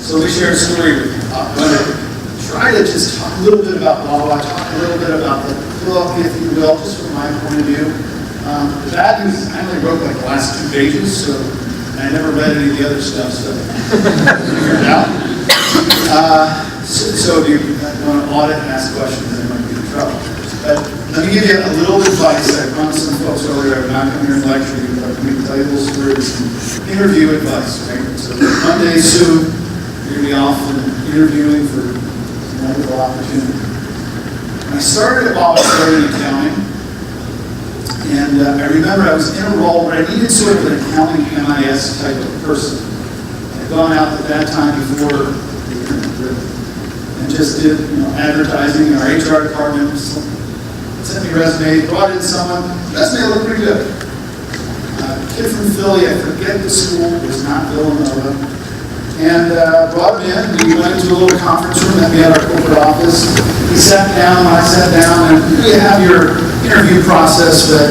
So let me share a story with you. I'm going to try to just talk a little bit about Wawa, talk a little bit about the book, if you will, just from my point of view. The bad news is I only wrote like the last 2 pages, so I never read any of the other stuff, so figure it out. So if you want to audit and ask questions, then you might be in trouble. But let me give you a little advice. I promised some folks earlier, I'm not coming here and lecture you, but I'm going to tell you a little story, some interview advice, right? So Monday soon, you're going to be off and interviewing for some wonderful opportunity. When I started at Wawa, I started in accounting, and I remember I was in a role where I needed sort of an accounting MIS type of person. I'd gone out at that time before and just did advertising in our HR department, sent me a resume, brought in someone, the resume looked pretty good. Kid from Philly, I forget the school, it was not Villanova. And brought him in, we went into a little conference room that we had our corporate office. He sat down, I sat down, and you have your interview process that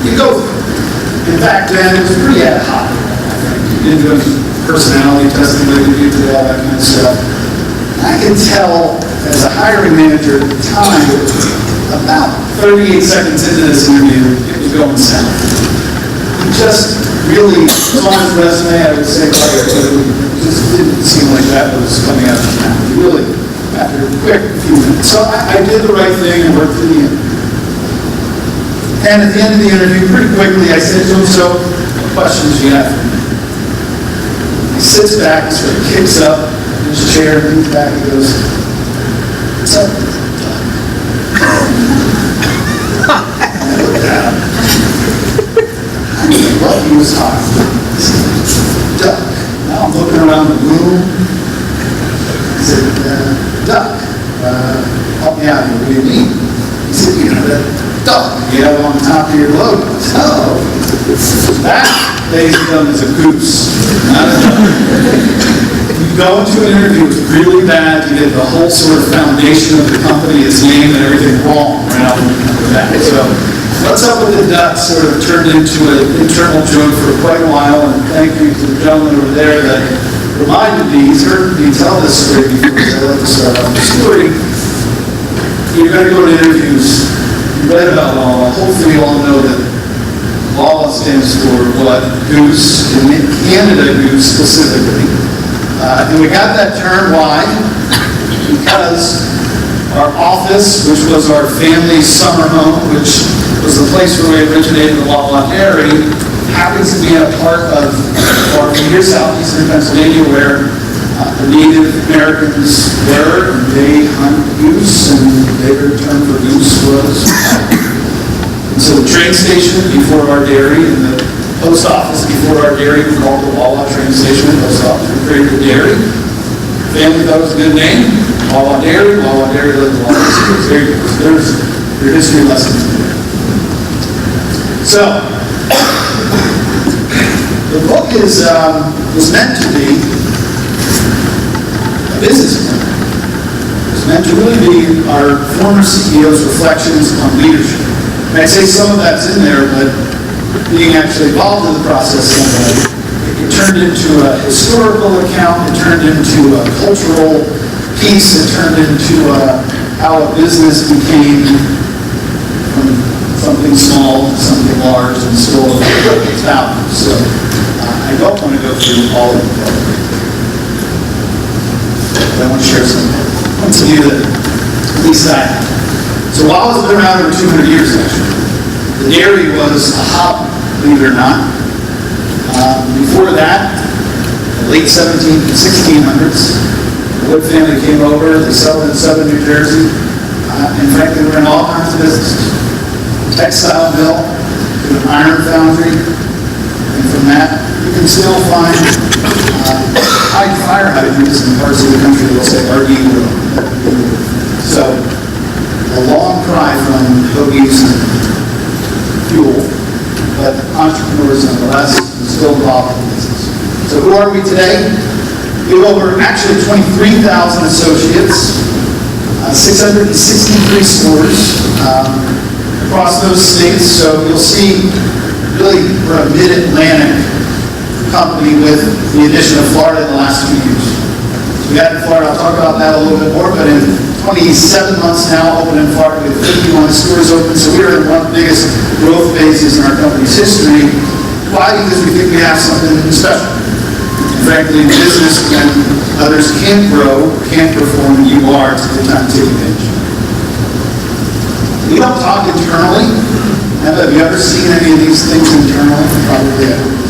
you go through. In fact, then it was pretty ad hoc. You didn't do any personality testing like you do today, all that kind of stuff. I could tell as a hiring manager at the time, about 38 seconds into this interview, it was going south. He just really, on his resume, I would say, it just didn't seem like that was coming out of his mouth. Really, after a quick few minutes. So I did the right thing and worked to the end. And at the end of the interview, pretty quickly, I said to him, so what questions do you have for me? He sits back, sort of kicks up in his chair, leans back, and goes, what's up? And I looked at him. I didn't know what he was talking about. He said, duck. Now I'm looking around the room. He said, duck. Help me out here. What do you mean? He said, that duck you have on the top of your logo. I said, oh. That, ladies and gentlemen, is a goose, not a duck. You go into an interview, it's really bad. You get the whole sort of foundation of the company, its name, and everything wrong right out of that. So, what's up with the duck sort of turned into an internal joke for quite a while, and thank you to the gentleman over there that reminded me, he's heard me tell this story before, because I like to start off the story. You're going to go to interviews, you read about Wawa, hopefully you all know that Wawa stands for what? Goose, in Canada Goose specifically. And we got that term, why? Because our office, which was our family's summer home, which was the place where we originated the Wawa Dairy, happens to be a part of our near southeastern Pennsylvania where the Native Americans were, and they hunt goose, and their term for goose was. And so the train station before our dairy and the post office before our dairy we called the Wawa train station and post office. We created the dairy. Family thought it was a good name. Wawa Dairy lived the Wawa. There you go. There's your history lesson. So, the book was meant to be a business plan. It was meant to really be our former CEO's reflections on leadership. And I'd say some of that's in there, but being actually involved in the process, it turned into a historical account, it turned into a cultural piece, it turned into how a business became from something small to something large and still its values. So I don't want to go through all of the book. But I want to share some points of view that at least I have. So Wawa's been around over 200 years actually. The dairy was a hobby, believe it or not. Before that, the late 1600s, the Wood family came over, they settled in southern New Jersey, and frankly, we're in all kinds of businesses. Textile mill, to an iron foundry, and from that, you can still find high fire hydrants in parts of the country that will say RD Wood. So, a long cry from hoagies and fuel, but entrepreneurs nonetheless still involved in business. So who are we today? We have over actually 23,000 associates, 663 stores across those states. So you'll see really we're a mid-Atlantic company with the addition of Florida in the last 2 years. We had in Florida, I'll talk about that a little bit more, but in 27 months now, open in Florida, we have 51 stores open, so we are in one of the biggest growth phases in our company's history. Why? Because we think we have something special. And frankly, in business, when others can't grow, can't perform, you are, it's a good time to take advantage. We don't talk internally. Have you ever seen any of these things internally? Probably haven't.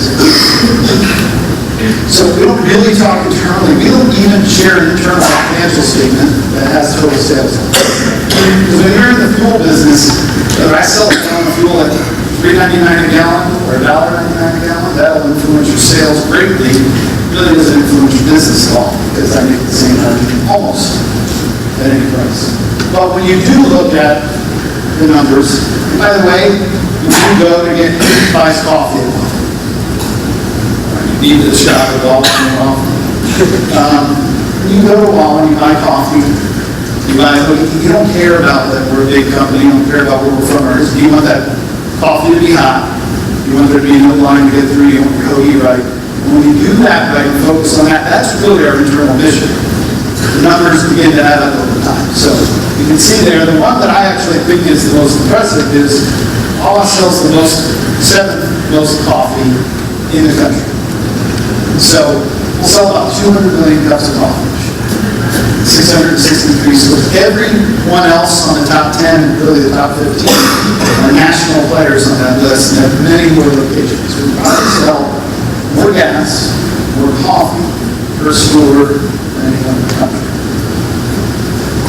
So we don't really talk internally. We don't even share an internal financial statement that has total sales. Because when you're in the fuel business, whether I sell a gallon of fuel at $3.99 a gallon or $1.99 a gallon, that'll influence your sales greatly. It really doesn't influence your business at all, because I make the same margin almost at any price. But when you do look at the numbers, and by the way, when you go to get buys coffee, you need to shop at all. You go to a wall and you buy coffee. You don't care about that we're a big company. You don't care about where we're from. You want that coffee to be hot. You want there to be no line to get through. You want your hoagie right. And when you do that, right, and focus on that, that's really our internal mission. The numbers begin to add up over time. So you can see there, the one that I actually think is the most impressive is Wawa sells the seventh most coffee in the country. So we'll sell about 200 million cups of coffee, 663 stores. Everyone else on the top 10, really the top 15, are national players on that list and have many more locations. We probably sell more gas, more coffee per store than any other country.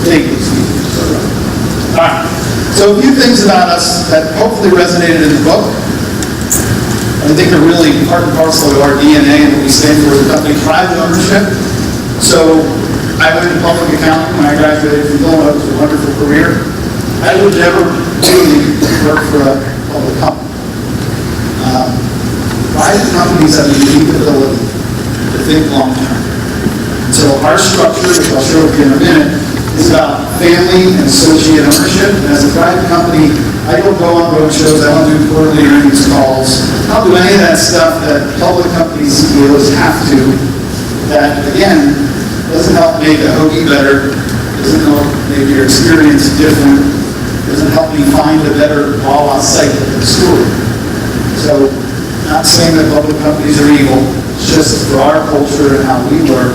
Thank you, Steve. All right. So a few things about us that hopefully resonated in the book. I think are really part and parcel of our DNA and what we stand for as a company. Private ownership. So I went to public accounting when I graduated from Villanova. It was a wonderful career. I would never really work for a public company. Private companies have a unique ability to think long term. So our structure, which I'll show you in a minute, is about family and associate ownership. And as a private company, I don't go on road shows, I don't do quarterly earnings calls, I don't do any of that stuff that public company CEOs have to. That, again, doesn't help make a hoagie better, doesn't help make your experience different, doesn't help me find a better Wawa site in the store. So, not saying that public companies are evil, it's just for our culture and how we work,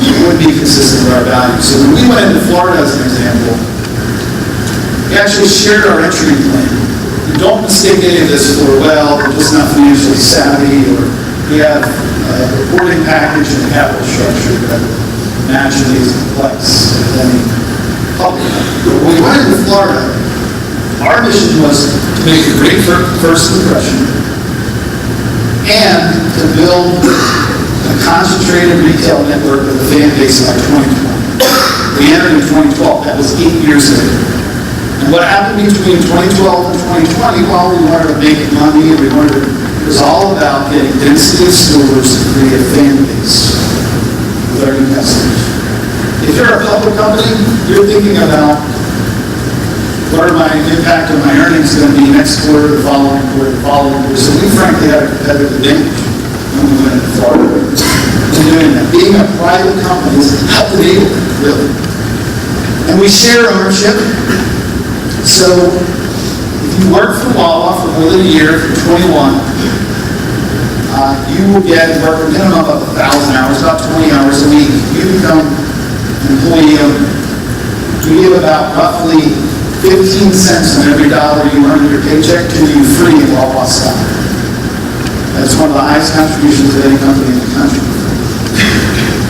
it would be consistent with our values. So when we went into Florida, as an example, we actually shared our entry plan. We don't mistake any of this for, well, we're just not financially savvy, or we have a reporting package and a capital structure that naturally is complex than any public. But when we went into Florida, our mission was to make a great first impression and to build a concentrated retail network with a fan base by 2020. We entered in 2012. That was 8 years ago. And what happened between 2012 and 2020, well, we wanted to make money, and it was all about getting density of stores to create a fan base with our new customers. If you're a public company, you're thinking about what are my impact on my earnings going to be next quarter, the following quarter, the following quarter. So we frankly had a competitive advantage when we went into Florida. And doing that. Being a private company is how to be, really. And we share ownership. So, if you work for Wawa for more than a year, for 21, you will get work a minimum of 1,000 hours, about 20 hours a week. You become an employee owner. You give about roughly 15 cents on every dollar you earn in your paycheck to you free in Wawa stock. That's one of the highest contributions of any company in the country.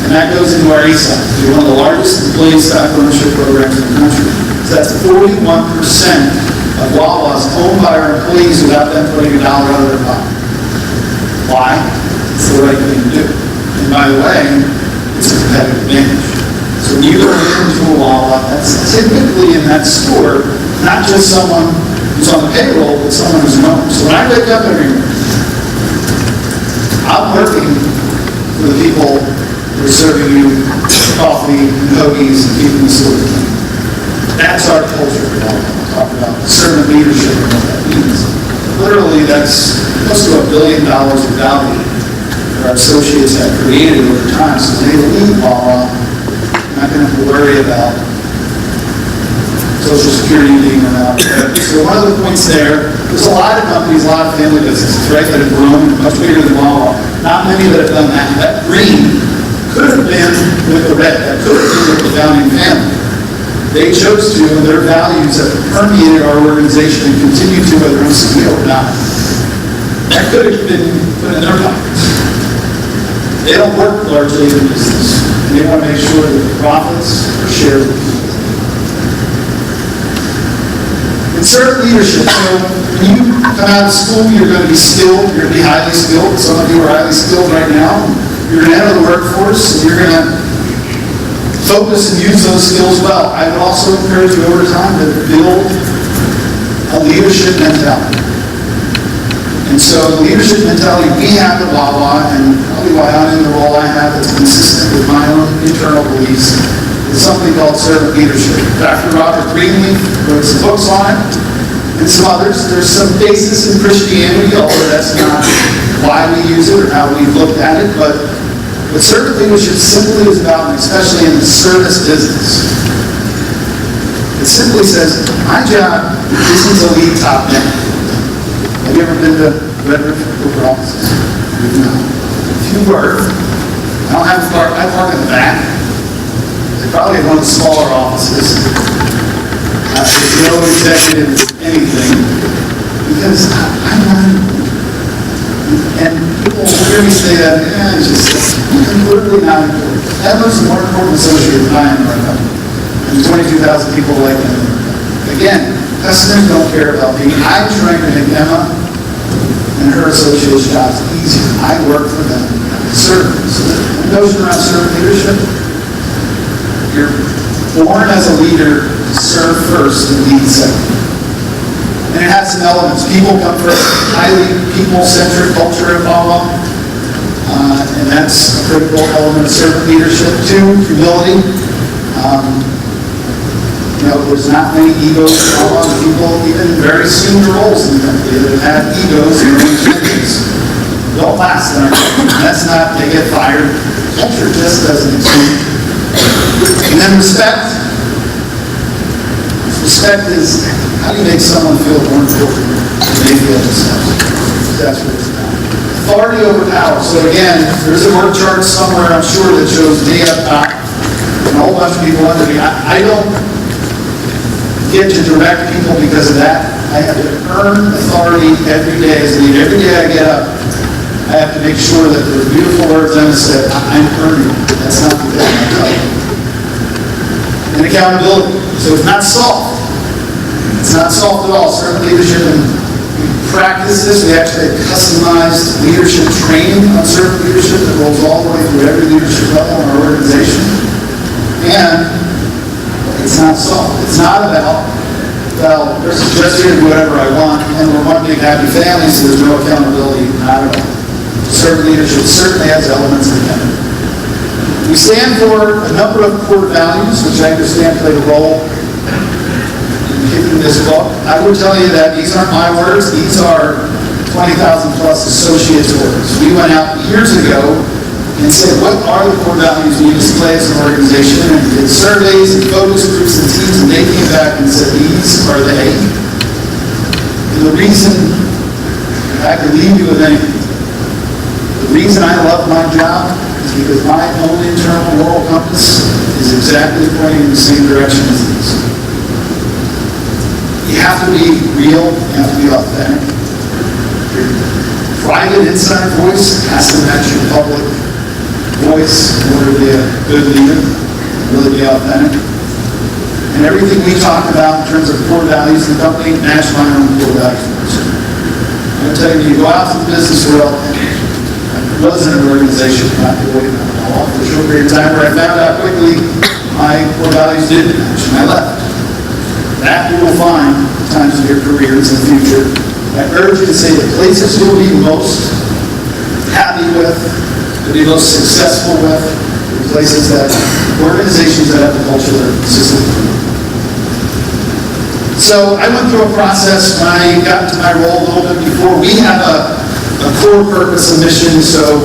And that goes into our ESOP. We're one of the largest employee stock ownership programs in the country. So that's 41% of Wawa's owned by our employees without them putting $1 out of their pocket. Why? It's the right thing to do. And by the way, it's a competitive advantage. So when you go into a Wawa, that's typically in that store, not just someone who's on the payroll, but someone who's known. So when I wake up every morning, I'm working for the people who are serving you coffee and hoagies and keeping the store clean. That's our culture. We'll talk about servant leadership and what that means. Literally, that's close to $1 billion of value that our associates have created over time. So they leave Wawa not going to have to worry about Social Security being around. So one of the points there's a lot of companies, a lot of family businesses, right, that have grown much bigger than Wawa. Not many that have done that. That green could have been with the red. That could have been with the founding family. They chose to, and their values have permeated our organization and continue to, whether I'm CEO or not. That could have been put in their pockets. They don't work largely in business. And they want to make sure that the profits are shared with people. And servant leadership. So when you come out of school, you're going to be skilled. You're going to be highly skilled. Some of you are highly skilled right now. You're going to enter the workforce, and you're going to focus and use those skills well. I would also encourage you over time to build a leadership mentality. And so the leadership mentality we have at Wawa, and probably why I'm in the role I have that's consistent with my own internal beliefs, is something called servant leadership. Dr. Robert Greenleaf wrote some books on it, and some others. There's some basis in Christianity, although that's not why we use it or how we've looked at it, but servant leadership simply is about, and especially in the service business, it simply says, my job isn't to lead top men. Have you ever been to Red River corporate offices? No. If you were, I don't have a car, I park in the back. They probably have one of the smaller offices. There's no executive anything. Because I'm not, and people hear me say that, it's just completely not important. Emma's a more important associate than I am right now. And 22,000 people like Emma. Again, customers don't care about me. I'm trying to make Emma and her associates' jobs easier. I work for them. I serve them. So the notion around servant leadership, you're born as a leader to serve first and lead second. And it has some elements. People come first. Highly people-centric culture at Wawa. And that's a critical element of servant leadership. 2, humility. There's not many egos at Wawa. People, even very senior roles in the company, that have egos and opinions. Don't last in our company. That's not, they get fired. Culture just doesn't exist. And then respect. Respect is, how do you make someone feel more important than they feel themselves? That's what it's about. Authority over power. So again, there's a work chart somewhere, I'm sure, that shows me up top, and a whole bunch of people under me. I don't get to direct people because of that. I have to earn authority every day as a leader. Every day I get up, I have to make sure that the beautiful words Emma said, I'm earning it. That's not the thing I tell you. And accountability. So it's not soft. It's not soft at all. Servant leadership, and we practice this. We actually have customized leadership training on servant leadership that rolls all the way through every leadership level in our organization. And it's not soft. It's not about, well, there's a gesture to do whatever I want, and we're one big happy family, so there's no accountability. Not at all. Servant leadership certainly has elements of accountability. We stand for a number of core values, which I understand play a role in kicking this book. I would tell you that these aren't my words. These are 20,000 plus associates' words. We went out years ago and said, what are the core values we display as an organization? And we did surveys and focus groups and teams, and they came back and said, these are they. And the reason, if I could leave you with anything, the reason I love my job is because my own internal moral compass is exactly pointing in the same direction as these. You have to be real, you have to be authentic. Your private inside voice has to match your public voice in order to be a good leader, really be authentic. And everything we talk about in terms of core values in the company match my own core values. I'm going to tell you, you go out to the business world, I was in an organization, not for a short period of time, where I found out quickly my core values didn't match, and I left. That you will find times in your careers in the future. I urge you to say the places you'll be most happy with, to be most successful with, the places that, organizations that have the culture that are consistent. So I went through a process when I got into my role a little bit before. We have a core purpose and mission, so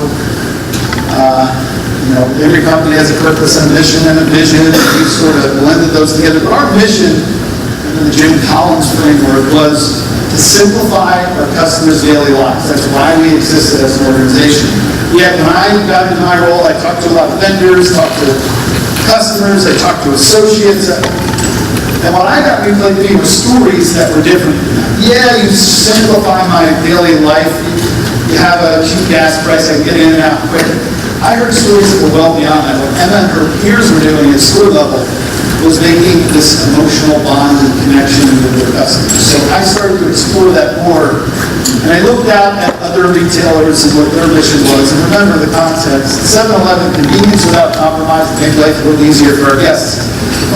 Every company has a purpose and a mission and a vision, and we sort of blended those together. But our mission in the Jim Collins framework was to simplify our customers' daily lives. That's why we existed as an organization. Yet when I got into my role, I talked to a lot of vendors, talked to customers, I talked to associates, and what I got replayed to me were stories that were different. Yeah, you simplify my daily life. You have a cheap gas price, I can get in and out quick. I heard stories that were well beyond that. What Emma and her peers were doing at store level was making this emotional bond and connection with their customers. So I started to explore that more, and I looked out at other retailers and what their mission was. And remember the context: 7-Eleven, convenience without compromise, to make life a little easier for our guests.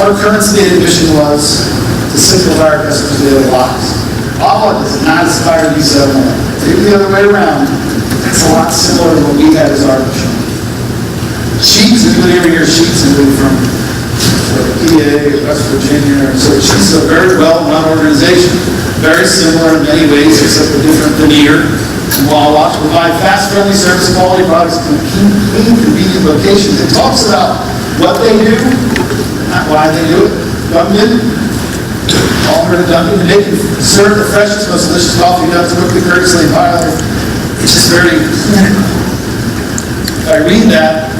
Our current stated mission was to simplify our customers' daily lives. Wawa does not aspire to be 7-Eleven. Maybe the other way around. It's a lot similar to what we had as our mission. Sheets, anybody ever hear Sheets? Anybody from PA or West Virginia? So Sheets is a very well-run organization, very similar in many ways, except a different veneer. And Wawa provide fast, friendly service, quality products in clean, convenient locations. It talks about what they do, not why they do it. Dunkin', all heard of Dunkin', and they can serve the freshest, most delicious coffee done quickly, courteously, and highly. It's just very clinical. If I read that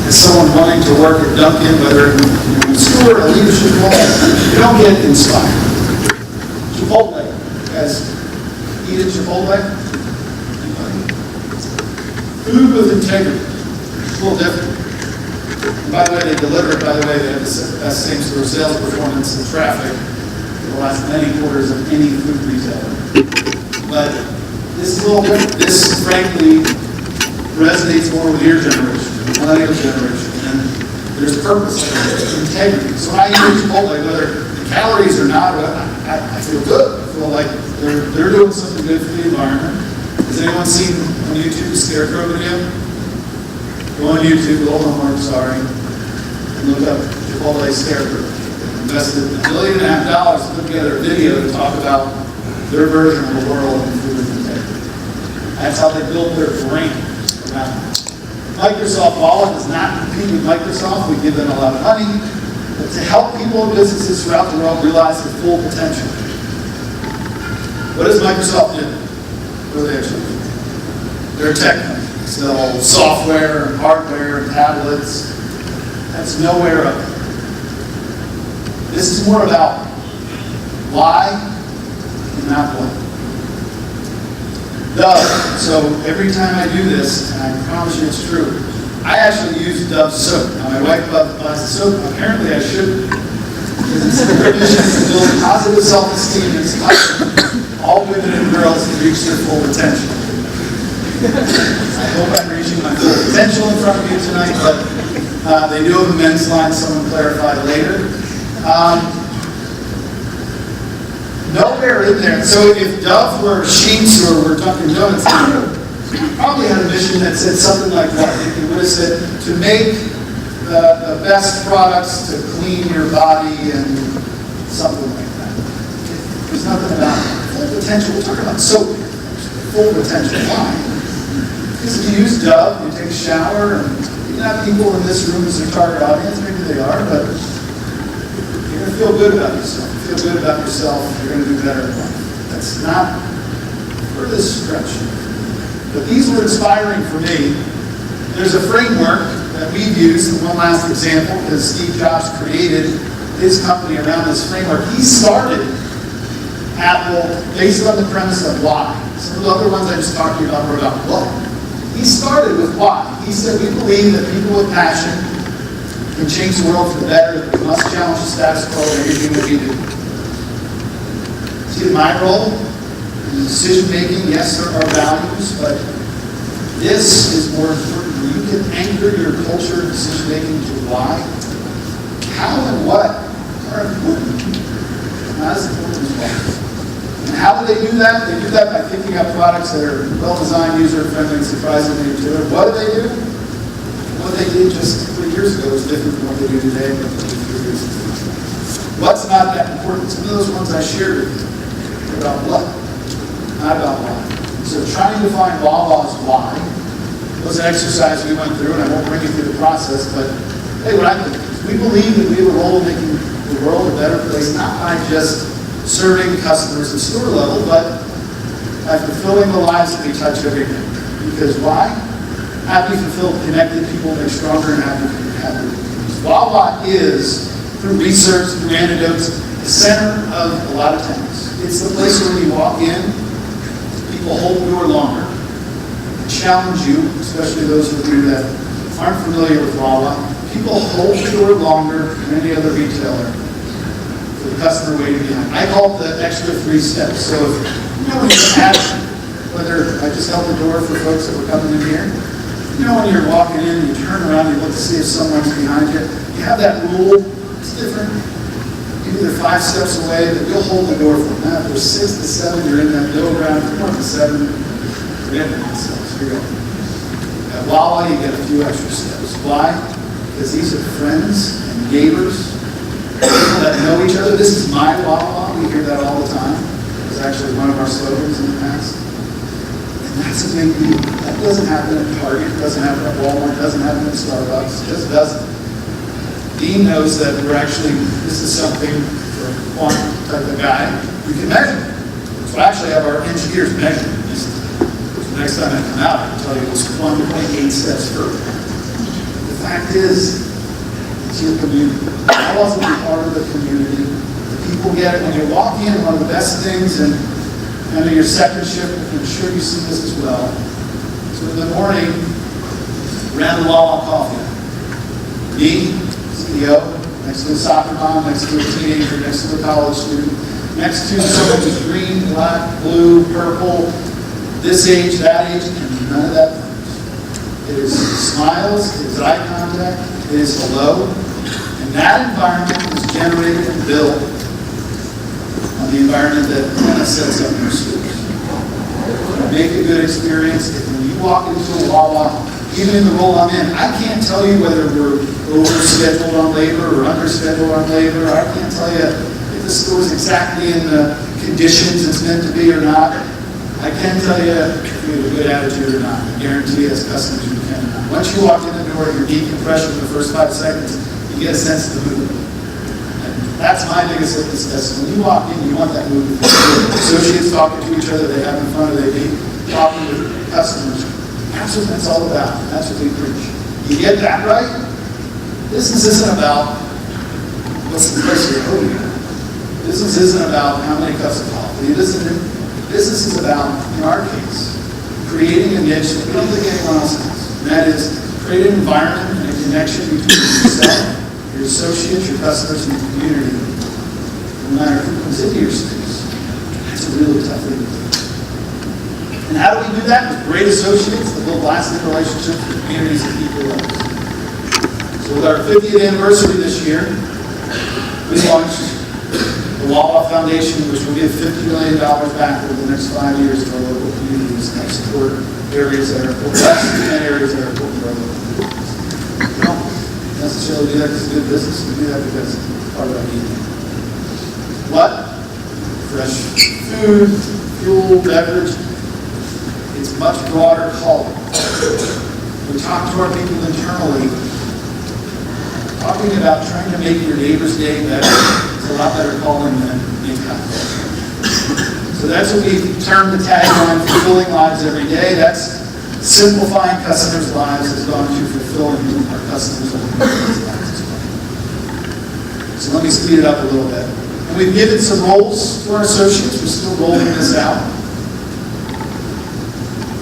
as someone wanting to work at Dunkin', whether in a store or a leadership role, you don't get inspired. Chipotle, guys, eat at Chipotle? Anybody? Food with integrity. It's a little different. And by the way, they deliver it. By the way, they have the best same-store sales performance and traffic for the last many quarters of any food retailer. But this is a little different. This, frankly, resonates more with your generation, the millennial generation, and there's purpose, there's integrity. So when I eat Chipotle, whether the calories or not, I feel good. I feel like they're doing something good for the environment. Has anyone seen on YouTube the Scarecrow video? Go on YouTube, a little homework, sorry, and look up Chipotle Scarecrow. They invested $1.5 million to put together a video to talk about their version of the world in food integrity. That's how they build their brand. Microsoft, Wawa does not compete with Microsoft. We give them a lot of money, but to help people and businesses throughout the world realize their full potential. What does Microsoft do? What do they actually do? They're a tech company. They sell software and hardware and tablets. That's nowhere up there. This is more about why and not what. Dove. So every time I do this, and I promise you it's true, I actually use Dove soap. Now my wife buys the soap. Apparently I shouldn't, because it's a mission to build positive self-esteem and inspire all women and girls to reach their full potential. I hope I'm reaching my full potential in front of you tonight, but they do have a men's line. Someone clarified later. Nowhere in there. So if Dove were Sheets or were Dunkin' Donuts, they probably had a mission that said something like that. It would have said to make the best products to clean your body and something like that. There's nothing about full potential. We're talking about soap here. Full potential. Why? Because if you use Dove, you take a shower, and you have people in this room as their target audience. Maybe they are, but you're going to feel good about yourself. Feel good about yourself, you're going to do better in life. That's not for this stretch. But these were inspiring for me. There's a framework that we've used, and one last example, because Steve Jobs created his company around this framework. He started Apple based on the premise of why. Some of the other ones I just talked to you about were about what. He started with why. He said, we believe that people with passion can change the world for the better, that we must challenge the status quo in everything that we do. See, my role in decision-making, yes, there are values, but this is more important. You can anchor your culture and decision-making to why. How and what are important. Not as important as why. And how do they do that? They do that by thinking up products that are well-designed, user-friendly, and surprisingly intuitive. What do they do? What they did just 3 years ago is different from what they do today and what they did 3 years ago. What's not that important? Some of those ones I shared with you. About what, not about why. So trying to find Wawa's why It was an exercise we went through, and I won't bring you through the process, but hey, what I think is we believe that we have a role in making the world a better place, not by just serving customers at store level, but by fulfilling the lives that we touch every day. Because why? Happy, fulfilled, connected people make stronger and happier communities. Wawa is, through research, through anecdotes, the center of a lot of towns. It's the place where you walk in, people hold the door longer, challenge you, especially those of you that aren't familiar with Wawa. People hold the door longer than any other retailer for the customer waiting behind. I call it the extra 3 steps. So if when you ask whether I just held the door for folks that were coming in here, when you're walking in, you turn around, you look to see if someone's behind you. You have that rule. It's different. You're either 5 steps away, but you'll hold the door for them. Now, if there's 6 to 7, you're in that middle ground. If you're more than 7, forget it. At Wawa, you get a few extra steps. Why? Because these are friends and neighbors, people that know each other. This is my Wawa. We hear that all the time. It's actually one of our slogans in the past. And that's a big deal. That doesn't happen at Target, it doesn't happen at Walmart, it doesn't happen at Starbucks, it just doesn't. Dean knows that this is something for a quant type of guy we can measure. So I actually have our engineers measure this. So next time I come out, I can tell you it was 1.8 steps further. The fact is, it's your community. I wasn't part of the community. People get it when you walk in. One of the best things, and in your second shift, I'm sure you see this as well. So in the morning, around the Wawa coffee, me, CEO, next to a soccer mom, next to a teenager, next to a college student, next to someone who's green, black, blue, purple, this age, that age, and none of that matters. It is smiles, it is eye contact, it is hello, and that environment is generated and built on the environment that kind of sets up your schools. Make a good experience. If when you walk into a Wawa, even in the role I'm in, I can't tell you whether we're overscheduled on labor or underscheduled on labor. I can't tell you if the store is exactly in the conditions it's meant to be or not. I can tell you if we have a good attitude or not. I guarantee you as customers you can or not. Once you walk in the door, your deep impression for the first 5 seconds, you get a sense of the mood. That's my biggest litmus test. When you walk in, you want that movement. Associates talking to each other, they have in front of their talking with customers. That's what that's all about. That's what we preach. You get that right, business isn't about what's the price of your hoodie. Business isn't about how many cups of coffee. Business is about, in our case, creating a niche that we don't think anyone else has. And that is create an environment and a connection between yourself, your associates, your customers, and your community, no matter who comes into your space. That's a really tough thing to do. And how do we do that? With great associates that build lasting relationships with communities and people like us. So with our 50th anniversary this year, we launched the Wawa Foundation, which will give $50 million back over the next 5 years to our local communities and support areas that are important, areas that are important to our local communities. Necessarily do that because it's good business. We do that because it's part of our need. What? Fresh food, fuel, beverage. It's much broader calling. We talk to our people internally, talking about trying to make your neighbor's day better. It's a lot better calling than income. So that's what we term the tagline, fulfilling lives every day. That's simplifying customers' lives has gone to fulfilling our customers' lives as well. So let me speed it up a little bit. And we've given some roles to our associates. We're still rolling this out.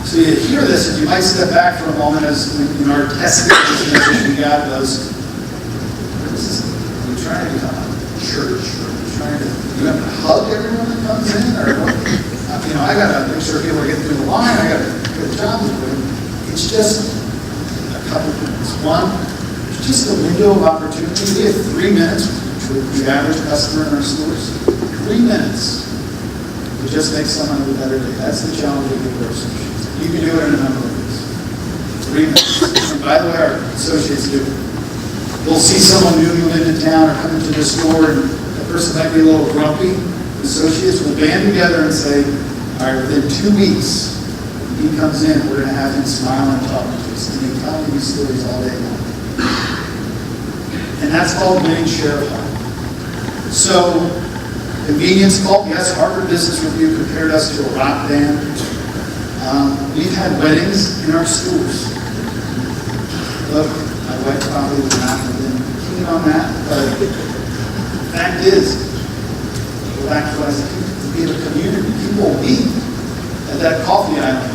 So you hear this, and you might step back for a moment as in our testing we got was, we're trying to become a church, or we're trying to, you have to hug everyone that comes in, or what? I got to make sure people are getting through the line. I got to get a job to do. It's just a couple of things. One, it's just a window of opportunity. We have 3 minutes with the average customer in our stores. 3 minutes to just make someone have a better day. That's the challenge of the associates. You can do it in a number of ways. 3 minutes. And by the way, our associates do it. We'll see someone new into town or come into the store, and that person might be a little grumpy. The associates will band together and say, all right, within 2 weeks, He comes in, we're going to have him smile and talk to us, and he's telling these stories all day long. And that's called winning share of heart. So, convenience cult, yes, Harvard Business Review compared us to a rock band. We've had weddings in our schools. Look, my wife probably would not have been keen on that, but the fact is, go back to what I said, to be in a community, people meet at that coffee island.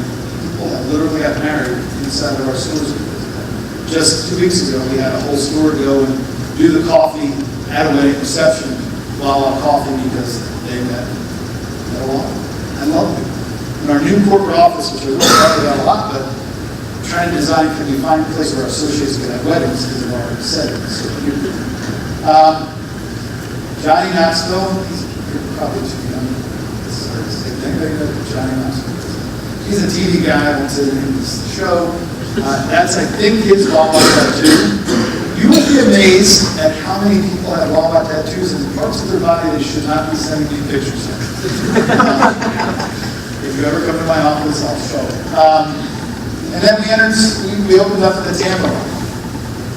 People that literally got married inside of our stores. Just 2 weeks ago, we had a whole store go and do the coffee at a wedding reception while on coffee because they met a lot. I love it. In our new corporate office, which we're really talking about a lot, but trying to design, can we find a place where our associates can have weddings because of our settings. So, Johnny Knoxville, he's probably too young. Anybody know Johnny Knoxville? He's a TV guy, I won't say the name of the show. That's, I think, his Wawa tattoo. You will be amazed at how many people have Wawa tattoos and parts of their body they should not be sending me pictures of. If you ever come to my office, I'll show it. And then we opened up the Tampa market.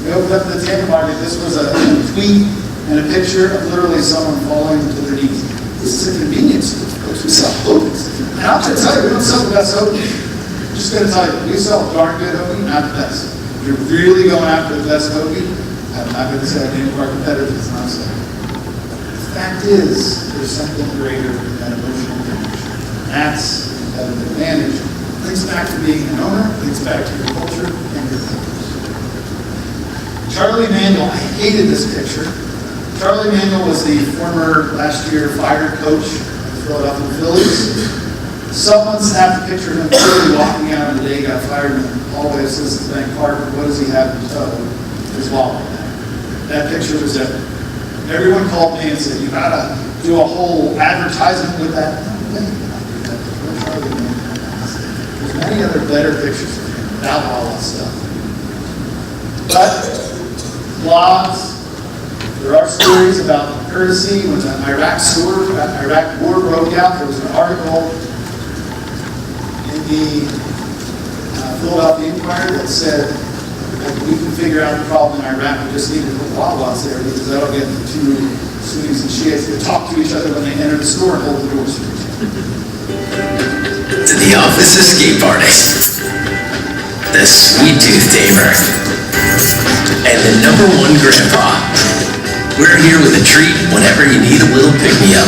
We opened up the Tampa market. This was a tweet and a picture of literally someone falling to their knees. This is a convenience store, folks. We sell hoagies. And I'm going to tell you, we don't sell the best hoagies. I'm just going to tell you, we sell a darn good hoagie, not the best. If you're really going after the best hoagie, I'm not going to say the name of our competitors, it's not so. The fact is, there's something greater than that emotional connection. That's a competitive advantage. Links back to being an owner, links back to your culture and your purpose. Charlie Manuel, I hated this picture. Charlie Manuel was the former last year fired coach of the Philadelphia Phillies. Someone snapped a picture of him clearly walking out on the day he got fired in the hallway of Citizens Bank Park. What does he have in tow? His wallet. That picture was it. Everyone called me and said, you gotta do a whole advertisement with that. There's many other better pictures of him without all that stuff. But blogs, there are stories about courtesy. When the Iraq war broke out, there was an article in the Philadelphia Inquirer that said that we can figure out the problem in Iraq. We just need to put Wawas there because that'll get the two Sunnis and Shiites to talk to each other when they enter the store and hold the doors for each other. To the office escape artist, the sweet tooth tamer, and the #1 grandpa. We're here with a treat whenever you need a little pick-me-up.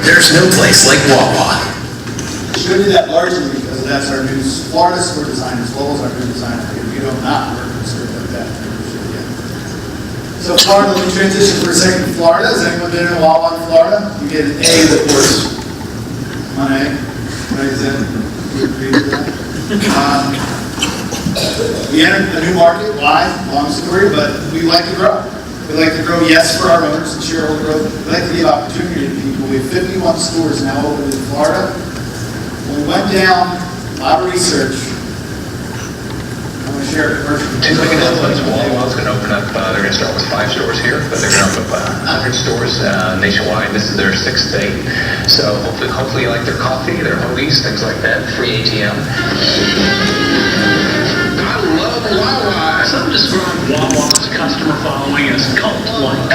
There's no place like Wawa. I showed you that largely because that's our new Florida store design as well as our new design here. We do not work in a store like that. So Florida, let me transition for a second to Florida. Has anyone been in Wawa in Florida? You get an A, of course. Come on, A. Right, is that? You agree with that? We entered a new market. Why? Long story, but we like to grow. We like to grow, yes, for our owners and shareholder growth. We like to give opportunity to people. We have 51 stores now open in Florida. When we went down, a lot of research. I want to share a commercial. Two big announcements. Wawa's going to open up, they're going to start with 5 stores here, but they're going to open up 100 stores nationwide. This is their 6th state. So hopefully you like their coffee, their hoagies, things like that. Free ATM. I love Wawa. Some describe Wawa's customer following as cult-like.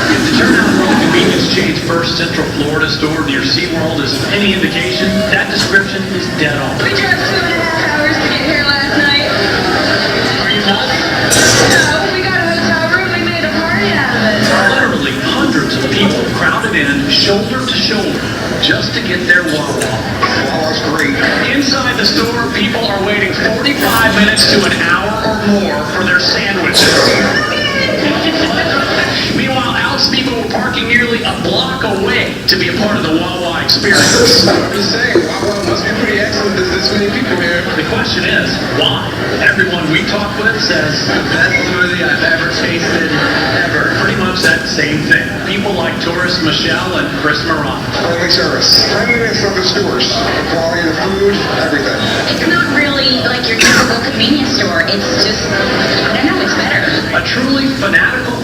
If the turnout from the convenience chain's first Central Florida store near SeaWorld is any indication, that description is dead on. We drove 2.5 hours to get here last night. Are you nuts? No, we got a hotel room, we made a party out of it. Literally hundreds of people crowded in, shoulder to shoulder, just to get their Wawa. Wawa's great. Inside the store, people are waiting 45 minutes to an hour or more for their sandwiches. Meanwhile, Alex people were parking nearly a block away to be a part of the Wawa experience. I'm just saying, Wawa must be pretty excellent. There's this many people here. The question is, why? Everyone we talk with says, the best smoothie I've ever tasted, ever. Pretty much that same thing. People like tourist Michelle and Chris Moran. Friendly service. Friendliness of the stores. The quality of the food, everything. It's not really like your typical convenience store. It's just, I don't know, it's better. A truly fanatical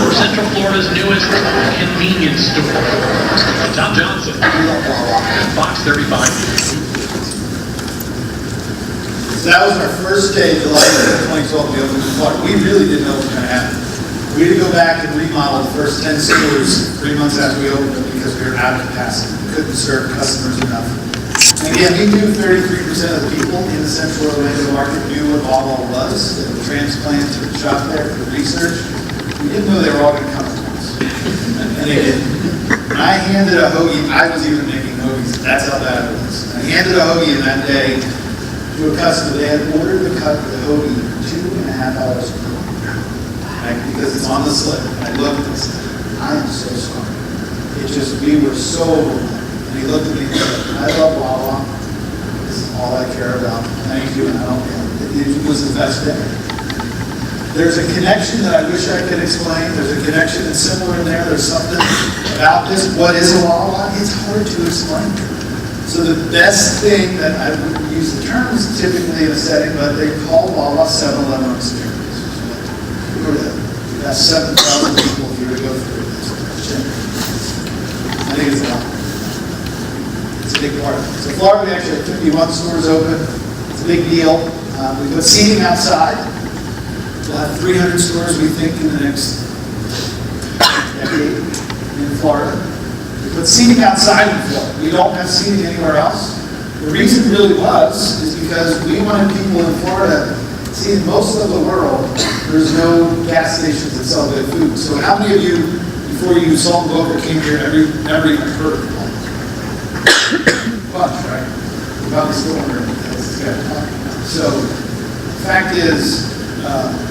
for Central Florida's newest convenience store. Tom Johnson, Fox 35. So that was our first day, July 2012, we opened in Florida. We really didn't know what was going to happen. We had to go back and remodel the first 10 stores 3 months after we opened them because we were out of capacity. We couldn't serve customers enough. And again, we knew 33% of the people in the central Orlando market knew what Wawa was. They were transplants or shop there for research. We didn't know they were all going to come to us. And they didn't. When I handed a hoagie, I was even making hoagies. That's how bad it was. And I handed a hoagie in that day to a customer. They had ordered the hoagie 2.5 hours ago. Right? Because it's on the slip. And I looked and said, I am so sorry. We were so overwhelmed. And he looked at me and said, I love Wawa. This is all I care about. Thank you. And it was the best day. There's a connection that I wish I could explain. There's a connection that's similar in there. There's something about this. What is a Wawa? It's hard to explain. So the best thing that I wouldn't use the terms typically in a setting, but they call Wawa 7-Eleven experience. We've got 7,000 people here to go through this. I think it's a lot. It's a big part of it. So Florida, we actually have 51 stores open. It's a big deal. We put seating outside. We'll have 300 stores, we think, in the next decade in Florida. We put seating outside in Florida. We don't have seating anywhere else. The reason really is because we wanted people in Florida. See, in most of the world, there's no gas stations that sell good food. So how many of you, before you saw the local, came here and never even heard of it? Bunch, right? You probably still wondering what this guy talking about. So the fact is,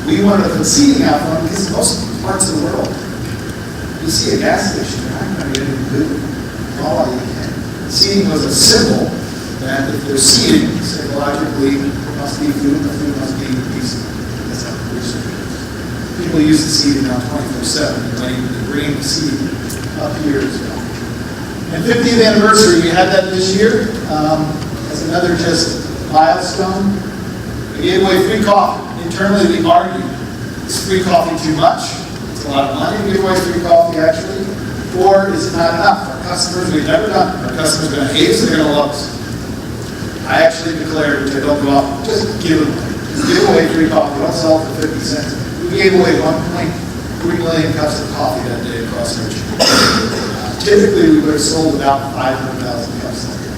we wanted to put seating out front because most parts of the world, you see a gas station, you're not going to get any good. All you can. Seating was a symbol that if there's seating, psychologically, there must be food, the food must be decent. That's how the research is. People use the seating now 24/7. They bring the seating up here as well. And 50th anniversary, we had that this year as another just milestone. We gave away free coffee. Internally, we argued, is free coffee too much? It's a lot of money to give away free coffee, actually. Or is it not enough? Our customers, we've never done it. Our customers are going to hate us, they're going to love us. I actually declared, which I don't go off, just give it away. Just give away free coffee. Don't sell it for 50 cents. We gave away 1.3 million cups of coffee that day across our chain. Typically, we would have sold about 500,000 cups that day.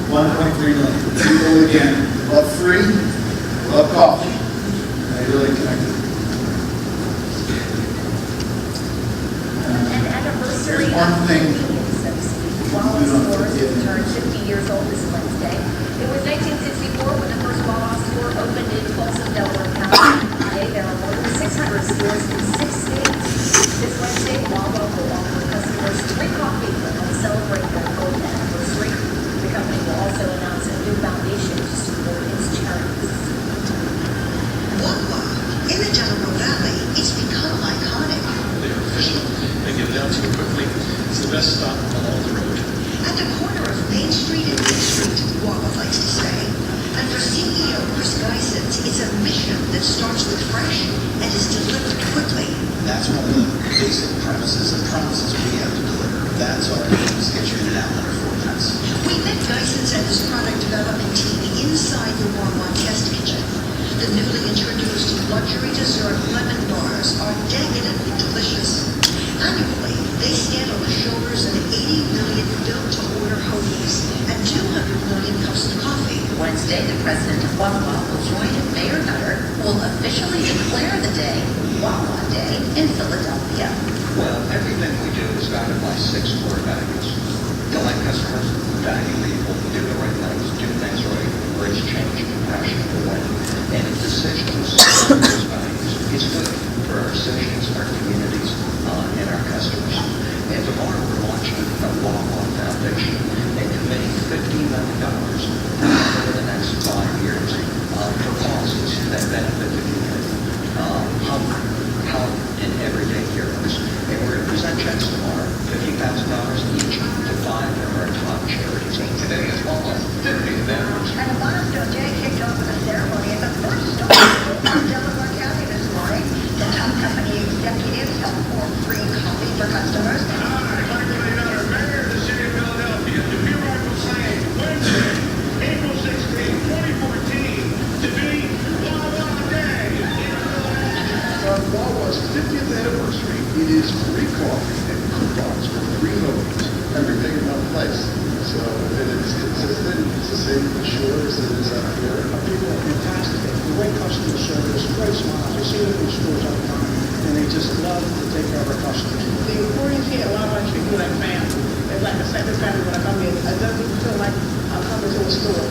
1.3 million. People, again, love free, love coffee. They really connected. An anniversary One thing. Wawa stores turned 50 years old this Wednesday. It was 1964 when the first Wawa store opened in Folsom, Delaware County. Today there are more than 600 stores in 6 states. This Wednesday, Wawa will offer customers free coffee to help celebrate their gold anniversary. The company will also announce a new foundation to support its charities. Wawa, in the Delaware Valley, it's become iconic. They're official. They get it out to you quickly. It's the best stop along the road. At the corner of Main Street and Main Street, Wawa likes to say. And for CEO Chris Gheysens, it's a mission that starts with fresh and is delivered quickly. That's one of the basic premises and promises we have to deliver. That's our aim, is get you in and out under 4 minutes. We met Gheysens and his product development team inside the Wawa test kitchen. The newly introduced luxury dessert lemon bars are decadently delicious. Annually, they stand on the shoulders of 80 million built-to-order hoagies and 200 million cups of coffee. Wednesday, the president of Wawa will join Mayor Nutter, who will officially declare the day Wawa Day in Philadelphia. Well, everything we do is guided by 6 core values. Delight customers, value people, do the right things, do things right, embrace change, compassion for win. And if decisions support those values, it's good for our associates, our communities, and our customers. And tomorrow we're launching a Wawa Foundation and committing $50 million over the next 5 years for causes that benefit the community. Hunger, health, and everyday heroes. And we're going to present checks tomorrow, $50,000 each to 5 of our top charities. Today is Wawa's 50th anniversary. And a milestone day kicked off with a ceremony at the first store in Delaware County this morning. The top company executives helped pour free coffee for customers. I'd like to let you know the mayor of the city of codes. Everything in one place. So it is consistent, it's the same for sure as it is up here. People are fantastic. Great customer service, great smiles. You see them in stores all the time, and they just love to take care of our customers. The employees here, a lot of our people like family. It's like a second family when I come in. It doesn't feel like I'm coming to a store.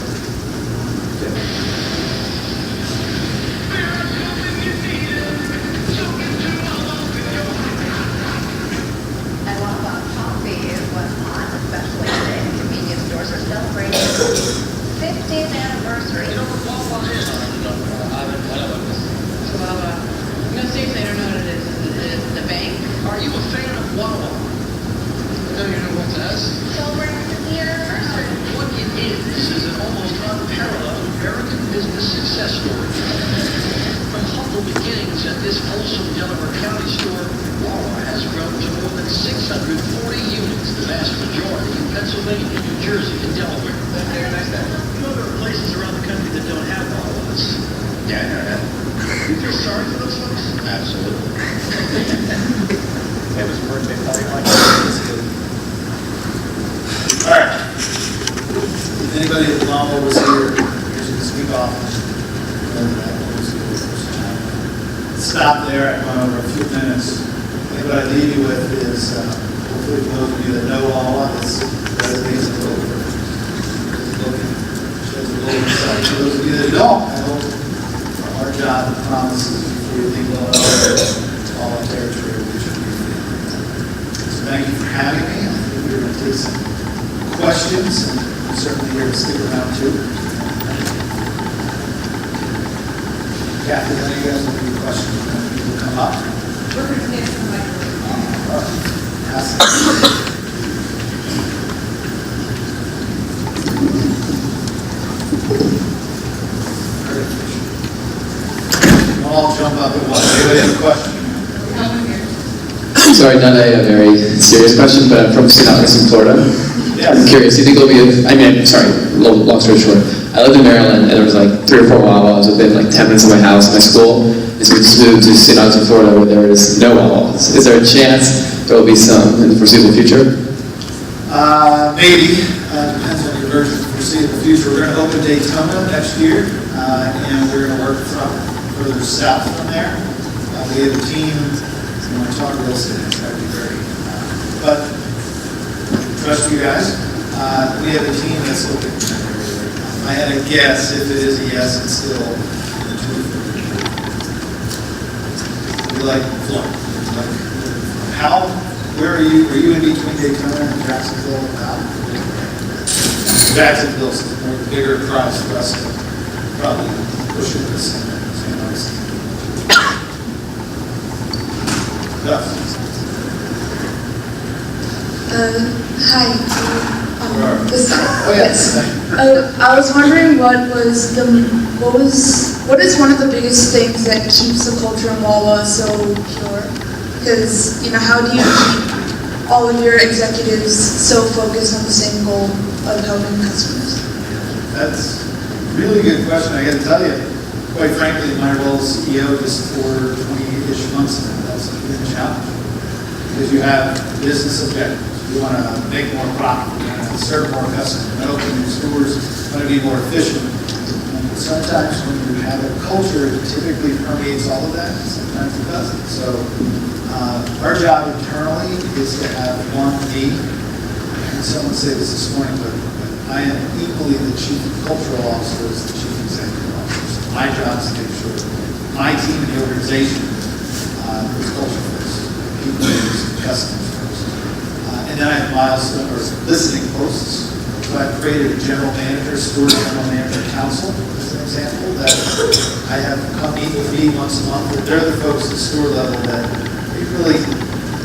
And what about coffee is what's hot, especially today. Convenience stores are celebrating 50th anniversary. No, seriously, I don't know what it is. Is it the bank? Are you a fan of Wawa? No, you know what that is? Celebrating 50th anniversary. What it is an almost unparalleled American business success story. From humble beginnings at this wholesome Delaware County store, Wawa has grown to more than 640 units, the vast majority in Pennsylvania, New Jersey, and Delaware. Very nice there. You know there are places around the country that don't have Wawas. Yeah, I know that. You feel sorry for those folks? Absolutely. It was a birthday party. All right. If anybody at Villanova was here, here's your speak off. Stop there. I went over a few minutes. I think what I leave you with is, hopefully for those of you that know all of this, resumes are over. Shows a little insight. For those of you that don't, I hope our job promises before you leave all our territory, we should be. So thank you for having me. I think we're going to take some questions, and I'm certainly here to stick around too. Kathy, how do you guys want to do questions when people come up? We're going to stand for the microphone. All jump up at once. Anybody have a question? Sorry, not a very serious question, but I'm from St. Augustine, Florida. Yes. I'm curious, do you think there'll be long story short, I lived in Maryland, and there was like 3 or 4 Wawas within like 10 minutes of my house, my school, and so we just moved to St. Augustine, Florida, where there is no Wawas. Is there a chance there will be some in the foreseeable future? Maybe. Depends on your version of the foreseeable future. We're going to open Daytona next year, and we're going to work further south from there. We have a team. You want to talk real estate, that'd be great. But trust you guys. We have a team that's looking at that area right now. If I had a guess, if it is a yes, it's still in the 250. We like Florida. How? Where are you? Are you in between Daytona and Jacksonville? Jacksonville's a bigger price for us to probably push it to St. Augustine. Hi. Yes. I was wondering what is one of the biggest things that keeps the culture in Wawa so pure? Because, how do you keep all of your executives so focused on the same goal of helping customers? That's a really good question. I got to tell you, quite frankly, my role as CEO just for 20-ish months now, that's been a challenge. Because you have business objectives. You want to make more profit. You want to serve more customers. You want to open new stores. You want to be more efficient. And sometimes when you have a culture that typically permeates all of that, sometimes it doesn't. So our job internally is to have one me. And someone said this morning, but I am equally the chief cultural officer as the chief executive officer. So my job is to make sure my team and the organization is culture first, people first, customers first. And then I have milestone or listening posts. So I've created a general manager, store general manager council, as an example, that I have come meet with me once a month. They're the folks at the store level that really,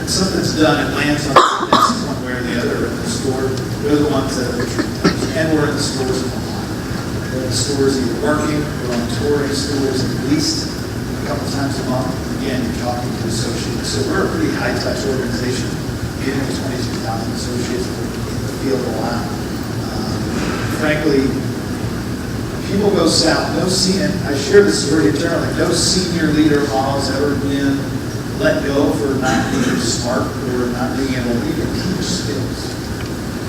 something's done, it lands on the desk one way or the other in the store. They're the ones that are and we're in the stores a lot. We're in the stores either working, we're on tour in stores at least a couple times a month. Again, you're talking to associates. So we're a pretty high-touch organization, meeting with 22,000 associates in the field a lot. Frankly, people go south. I share this story internally. No senior leader of all has ever been let go for not being smart or not being able to even teach skills.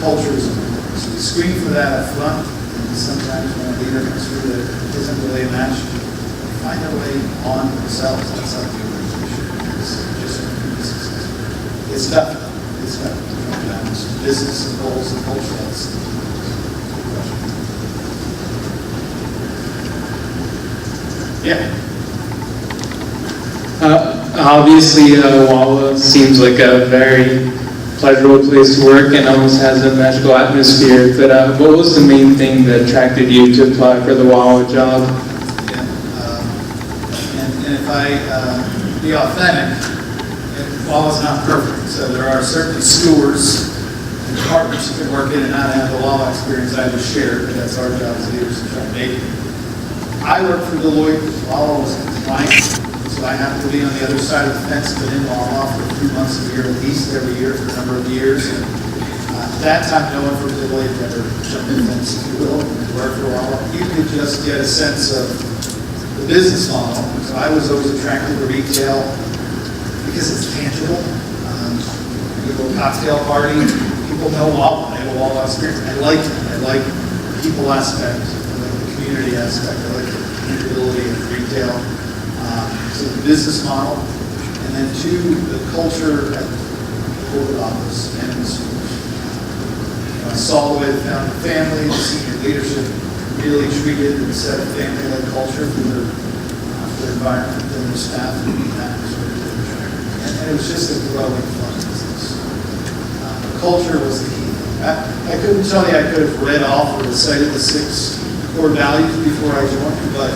Culture is important. So we screen for that up front, and sometimes when a leader comes through that isn't really a match, they find their way on themselves outside the organization. It's just going to be successful. It's tough. It's tough to come down to business and goals and culture. That's the question. Yeah. Obviously, Walla seems like a very pleasurable place to work and almost has a magical atmosphere. But what was the main thing that attracted you to apply for the Walla job? Yeah, and if I be authentic, Walla's not perfect. So there are certainly stewards and departments you can work in and not have the Walla experience I just shared, but that's our job as leaders to try to make it. I worked for Deloitte. Walla was compliant, so I have to be on the other side of the fence, but in Walla for a few months a year, at least every year for a number of years. And at that time, no one from Deloitte ever jumped the fence, if you will, and worked for Walla. You could just get a sense of the business model. So I was always attracted to retail because it's tangible. You go to a cocktail party, people know Walla. They have a Walla experience. I like it. I like the people aspect. Community aspect, I like the capability of retail, so the business model, and then two, the culture at the corporate office and in the schools. I saw the way the founding family, the senior leadership really treated and set a family-led culture for their environment and their staff, and that was really attractive. And it was just a growing, fun business. The culture was the key. I couldn't tell you I could have read off or recited the 6 core values before I joined, but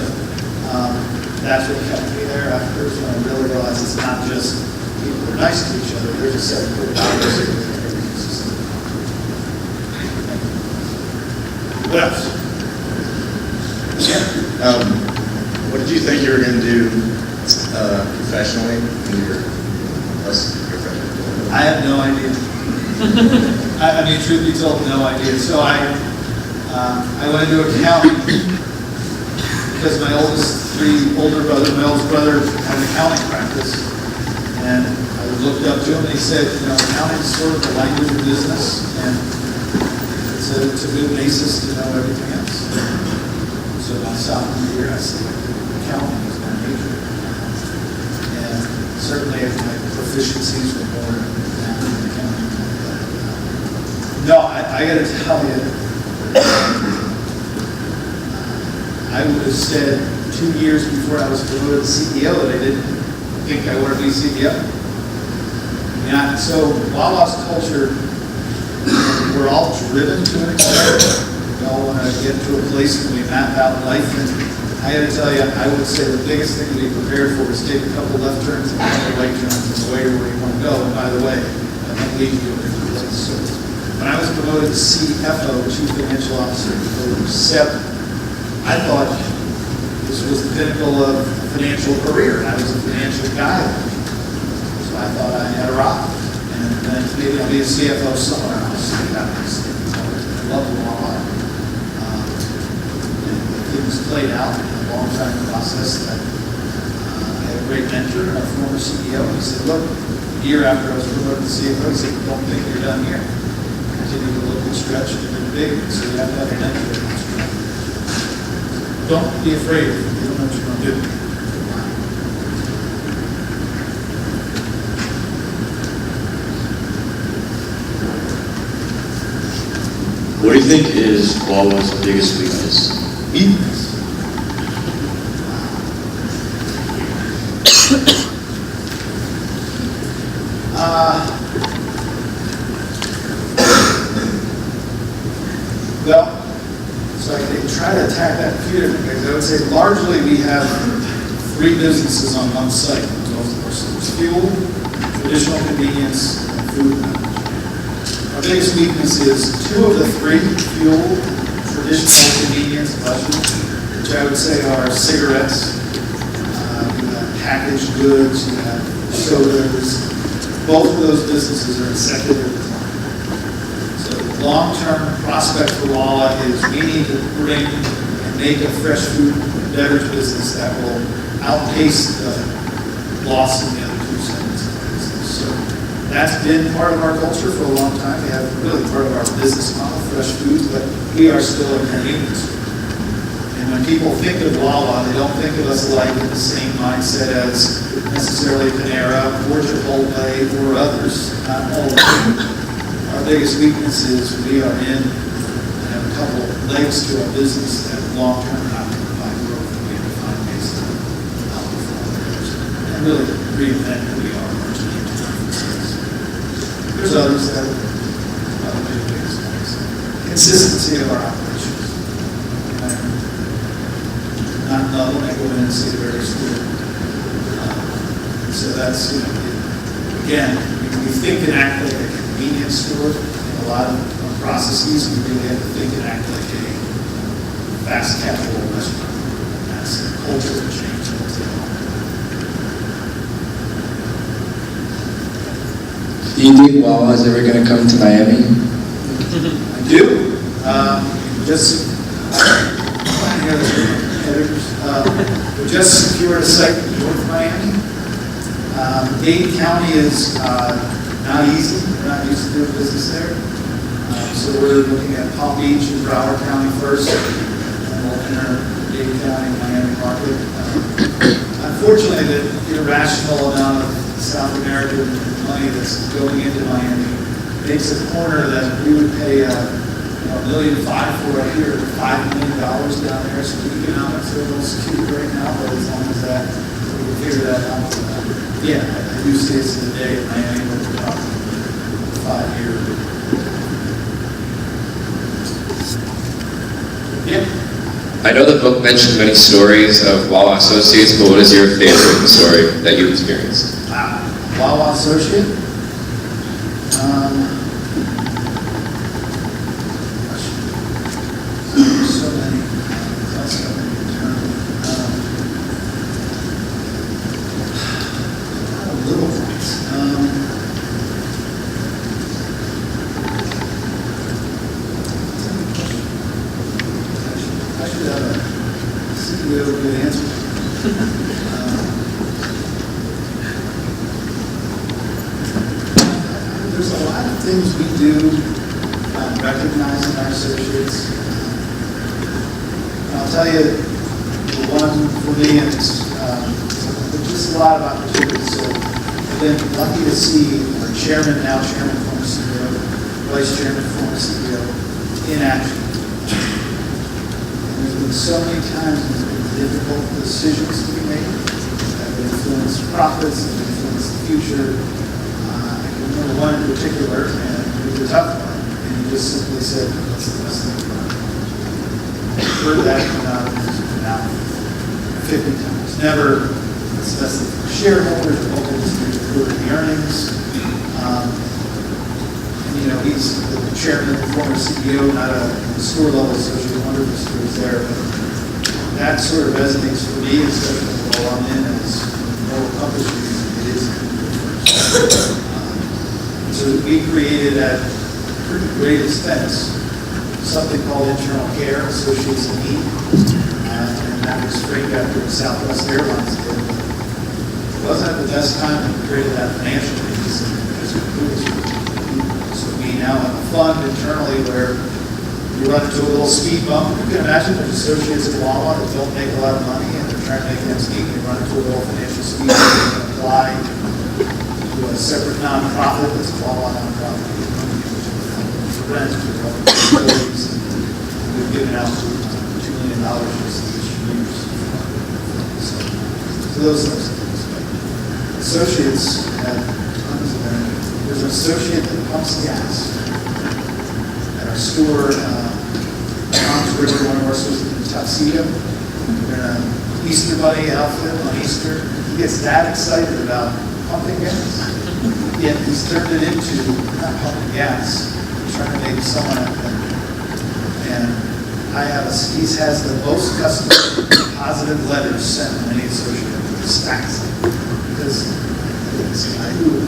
that's what kept me there afterwards when I really realized it's not just people who are nice to each other, there's a set of core values that everything consistent. What else? Yeah. What did you think you were going to do professionally in your professional? I have no idea. I mean, truth be told, no idea. So I went into accounting because my oldest brother had an accounting practice, and I looked up to him and he said, you know, accounting is sort of the language of business, and it's a good basis to know everything else. So my sophomore year, I said, accounting is my major, and certainly my proficiencies were more in math and accounting. No, I got to tell you. I would have said 2 years before I was promoted to CEO that I didn't think I wanted to be CEO. Yeah, so Walla's culture, we're all driven to an extent. We all want to get to a place where we map out life. And I got to tell you, I would say the biggest thing to be prepared for is take a couple left turns and a couple right turns in the way to where you want to go. And by the way, I might lead you to a different place. So when I was promoted to CFO, Chief Financial Officer, in 2007, I thought this was the pinnacle of a financial career, and I was a financial guy. So I thought I had arrived. And then maybe I'll be a CFO somewhere else. I love the long line. And things played out in a long time process that I had a great mentor, our former CEO. He said, look, a year after I was promoted to CFO, he said, don't think you're done here. Continue to look and stretch and be big. So you have to have a mentor. Don't be afraid if you don't know what you're going to do. What do you think is Walla's biggest weakness? Weakness? Well, so I can try to attack that in a few different ways. I would say largely we have 3 businesses on one site in the golf course. There's fuel, traditional convenience, and food management. Our biggest weakness is 2 of the 3, fuel, traditional convenience, luxury, which I would say are cigarettes, you have packaged goods, you have sodas. Both of those businesses are in secular decline. So the long-term prospect for Walla is we need to bring and make a fresh food and beverage business that will outpace the loss in the other 2 segments. That's been part of our culture for a long time. We have really part of our business model, fresh foods, but we are still a convenience store. And when people think of Wawa, they don't think of us like in the same mindset as necessarily Panera or Chipotle or others. Not all of them. Our biggest weakness is we are in and have a couple legs to our business that long-term are not going to provide growth that we have to find ways to outperform others and really reinvent who we are. There's others that are the biggest ones. Consistency of our operations. Not level, I go in and see the very school. So that's, again, we think and act like a convenience store. In a lot of processes, we really have to think and act like a fast casual restaurant. That's a cultural change. Do you think Wawa is ever going to come to Miami? I do. Just we just secured a site in North Miami. Dade County is not easy. We're not used to doing business there. So we're looking at Palm Beach and Broward County first, and we'll enter Dade County, Miami market. Unfortunately, the irrational amount of South American money that's going into Miami makes a corner that we would pay $1.5 million for right here, $5 million down there. So the economics are a little skewed right now, but as long as that, we can figure that out. Yeah, I do stay to the day in Miami with about 5 years. I know the book mentioned many stories of Wawa associates, but what is your favorite story that you've experienced? Wawa associate? So many. Little ones. I should have a CEO good answer. There's a lot of things we do recognizing our associates. I'll tell you the one for me, and it's there's just a lot of opportunities. So I've been lucky to see our chairman, now chairman, former CEO, vice chairman, former CEO, in action. And there's been so many times when there's been difficult decisions to be made that have influenced profits, that have influenced the future. I can remember one in particular, and it was a tough one, and he just simply said, what's the best thing for us? I've heard that come out now 50 times. Never, what's the best thing for shareholders, or what was the earnings. And he's the chairman, the former CEO, not a store level associate, wonderful stores there, but that sort of resonates for me, especially with the role I'm in, as more publishing it is. So we created at pretty great expense something called internal care, associates in need, and that was straight after the Southwest Airlines did. It wasn't at the best time that we created that financially, because so we now have a fund internally where you run into a little speed bump. You can imagine there's associates at Wawa that don't make a lot of money and they're trying to make ends meet. They run into a little financial speed bump. They can apply to a separate nonprofit that's a Wawa nonprofit. For rent to employees. We've given out $2 million just each year. So those types of things. But associates have tons of them. There's an associate that pumps gas at our store. Tom's River, one of our stores in Tuxedo. We're in an Easter Bunny outfit on Easter. He gets that excited about pumping gas. Yet he's turned it into not pumping gas. He's trying to make someone out there. And he has the most customer positive letters sent from any associate with stacks. Because this guy who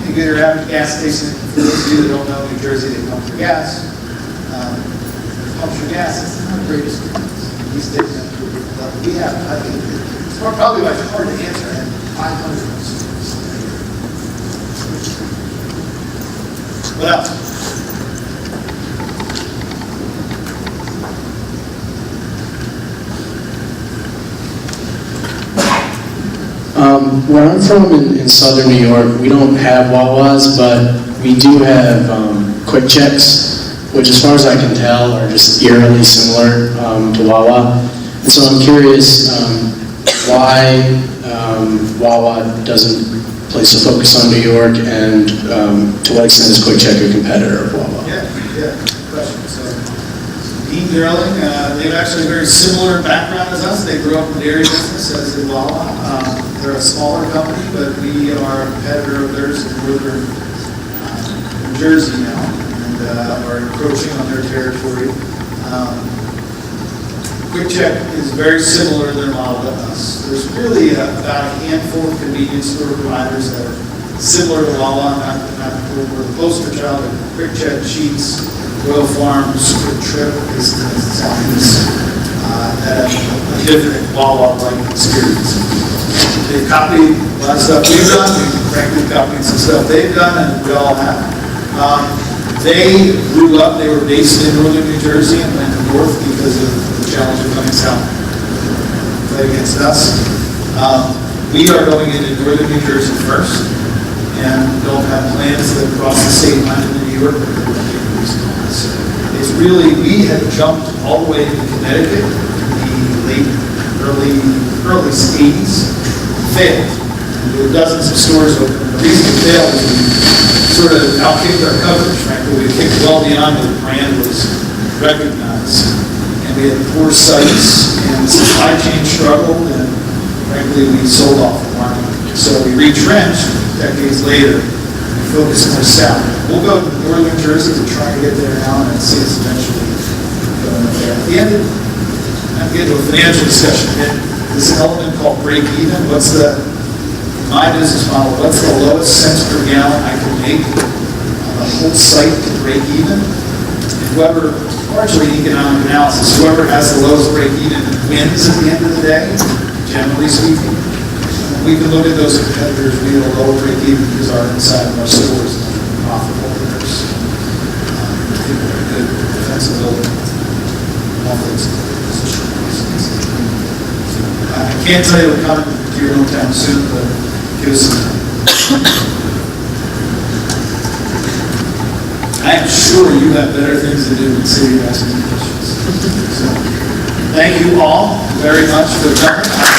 you get her at a gas station, for those of you that don't know New Jersey, they pump for gas. Pumps for gas, it's not a great experience. He's taking that to a different level. We have, it's probably why it's hard to answer, and 500 stores. What else? Where I'm from in southern New York, we don't have Wawas, but we do have Quick Checks, which as far as I can tell are just eerily similar to Wawa. And so I'm curious why Wawa doesn't place a focus on New York, and to what extent is Quick Check a competitor of Wawa? Yeah, good question. So, Dean Gerling, they have actually a very similar background as us. They grew up in the dairy business as did Wawa. They're a smaller company, but we are a competitor of theirs in northern New Jersey now, and are encroaching on their territory. Quick Check is very similar than Wawa to us. There's really about a handful of convenience store providers that are similar to Wawa, not we're the poster child of Quick Check, Sheets, Royal Farms, Quick Trip is at a different Wawa-like experience. They copied a lot of stuff we've done. We frankly copied some stuff they've done, and we all have. They grew up, they were based in northern New Jersey and went north because of the challenge of coming south to play against us. We are going into northern New Jersey first, and don't have plans to cross the state line into New York. So it's really, we had jumped all the way to Connecticut in the early 80s. Failed. And there were dozens of stores open. The reason we failed is we sort of outkicked our coverage, frankly. We kicked well beyond what the brand was recognized. And we had poor sites, and the supply chain struggled, and frankly, we sold off the market. So we retrenched decades later and focused more south. We'll go to northern Jersey to try to get there now, and see us eventually going up there. At the end of I'm getting to a financial discussion. This element called break even, my business model, what's the lowest cents per gallon I can make on the whole site to break even? And whoever, largely economic analysis, whoever has the lowest break even wins at the end of the day, generally speaking. We can look at those competitors, we have a lower break even because our inside of our stores is profitable. There's I think we're a good defensive building. I can't tell you what coming to your hometown soon, but give us some time. I am sure you have better things to do than sit here asking questions. So, thank you all very much for coming.